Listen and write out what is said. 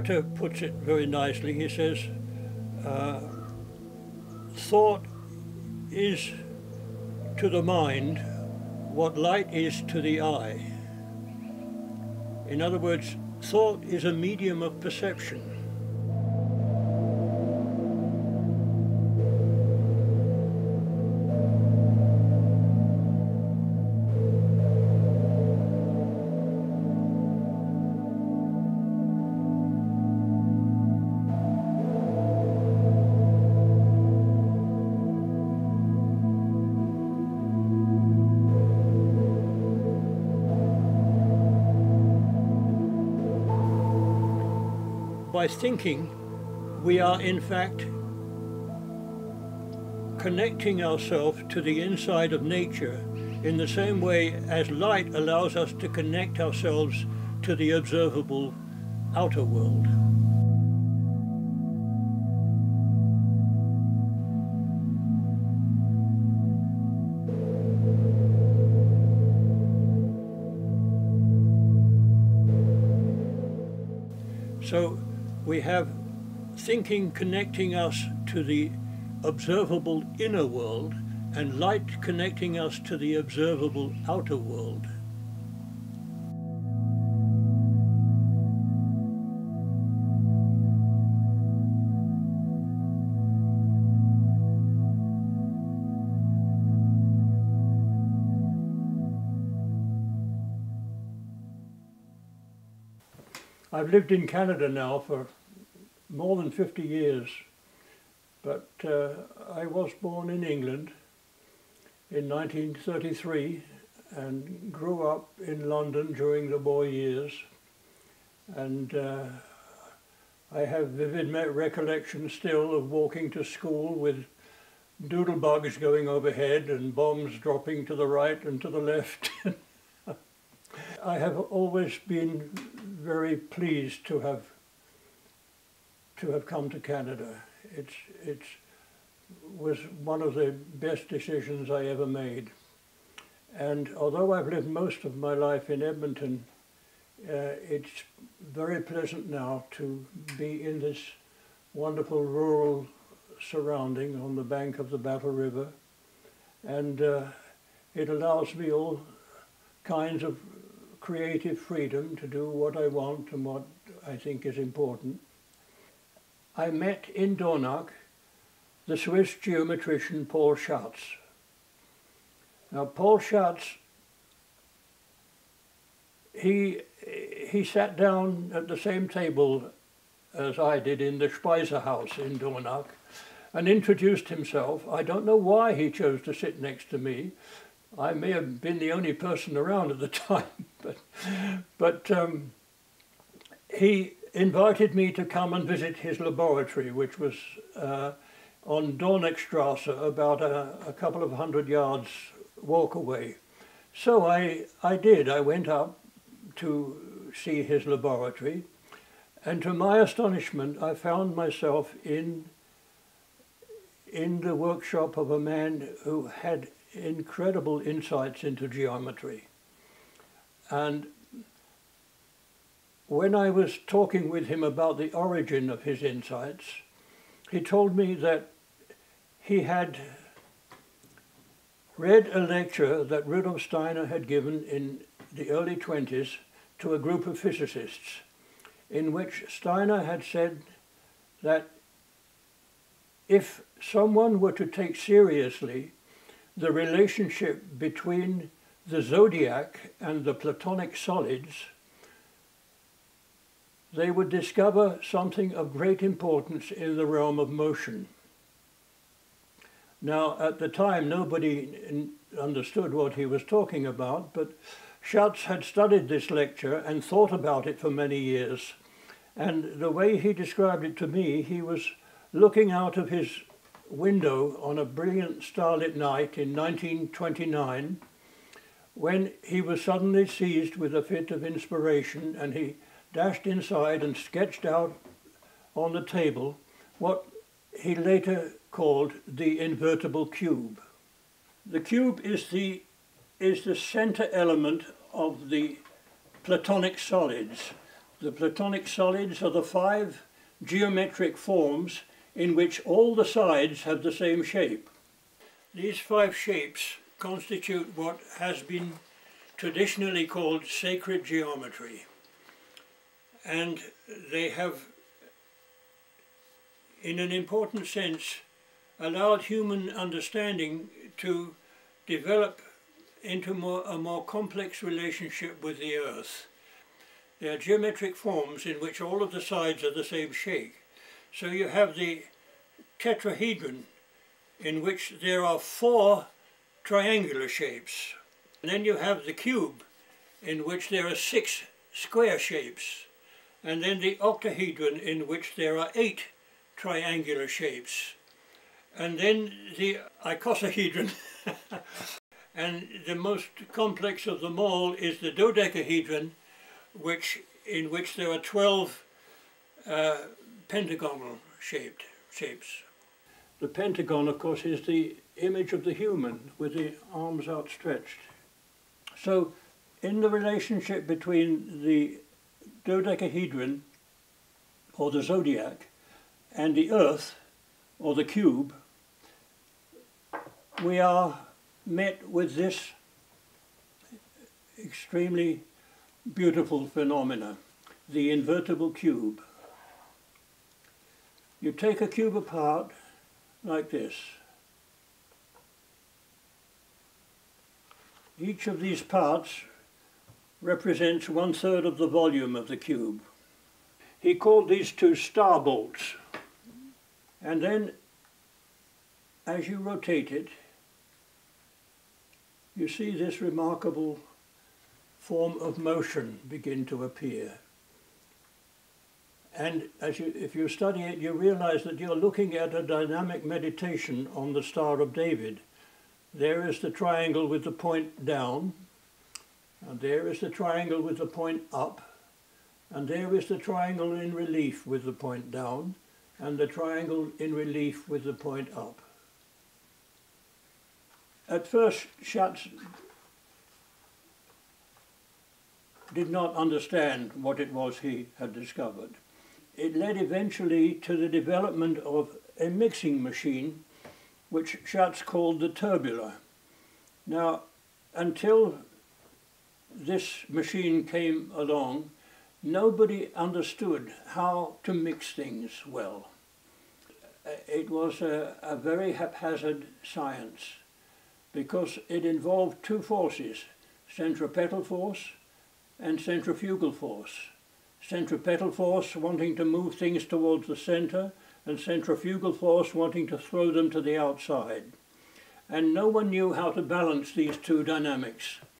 Goethe puts it very nicely. He says, thought is to the mind what light is to the eye. In other words, thought is a medium of perception. By thinking, we are in fact connecting ourselves to the inside of nature in the same way as light allows us to connect ourselves to the observable outer world. So we have thinking connecting us to the observable inner world and light connecting us to the observable outer world. I've lived in Canada now for more than 50 years, but I was born in England in 1933 and grew up in London during the war years, and I have vivid recollections still of walking to school with doodlebugs going overhead and bombs dropping to the right and to the left. I have always been very pleased to have come to Canada. It was one of the best decisions I ever made. And although I've lived most of my life in Edmonton, it's very pleasant now to be in this wonderful rural surrounding on the bank of the Battle River. And it allows me all kinds of creative freedom to do what I want and what I think is important. I met in Dornach the Swiss geometrician Paul Schatz. Now Paul Schatz, he sat down at the same table as I did in the Speisehaus in Dornach and introduced himself. I don't know why he chose to sit next to me. I may have been the only person around at the time, but he invited me to come and visit his laboratory, which was on Dornachstrasse, about a couple of 100 yards walk away. So I did. I went up to see his laboratory, and to my astonishment, I found myself in the workshop of a man who had incredible insights into geometry. And when I was talking with him about the origin of his insights, he told me that he had read a lecture that Rudolf Steiner had given in the early 20s to a group of physicists, in which Steiner had said that if someone were to take seriously the relationship between the zodiac and the Platonic solids, they would discover something of great importance in the realm of motion. Now, at the time, nobody understood what he was talking about, but Schatz had studied this lecture and thought about it for many years. And the way he described it to me, he was looking out of his window on a brilliant starlit night in 1929, when he was suddenly seized with a fit of inspiration, and he dashed inside and sketched out on the table what he later called the invertible cube. The cube is the center element of the Platonic solids, The Platonic solids are the 5 geometric forms in which all the sides have the same shape. These 5 shapes constitute what has been traditionally called sacred geometry, and they have, in an important sense, allowed human understanding to develop into a more complex relationship with the earth. They are geometric forms in which all of the sides are the same shape. So you have the tetrahedron, in which there are 4 triangular shapes. And then you have the cube, in which there are 6 square shapes. And then the octahedron, in which there are 8 triangular shapes. And then the icosahedron. And the most complex of them all is the dodecahedron, in which there are 12 pentagonal shapes. The pentagon, of course, is the image of the human with the arms outstretched. So in the relationship between the dodecahedron, or the zodiac, and the earth, or the cube, we are met with this extremely beautiful phenomena, the invertible cube. You take a cube apart like this. Each of these parts represents 1/3 of the volume of the cube. He called these 2 star bolts. And then, as you rotate it, you see this remarkable form of motion begin to appear. And if you study it, you realize that you're looking at a dynamic meditation on the Star of David. There is the triangle with the point down, and there is the triangle with the point up, and there is the triangle in relief with the point down, and the triangle in relief with the point up. At first, Schatz did not understand what it was he had discovered. It led eventually to the development of a mixing machine, which Schatz called the turbula. Now, until this machine came along, nobody understood how to mix things well. It was a very haphazard science, because it involved 2 forces, centripetal force and centrifugal force. Centripetal force wanting to move things towards the center, and centrifugal force wanting to throw them to the outside. And no one knew how to balance these 2 dynamics.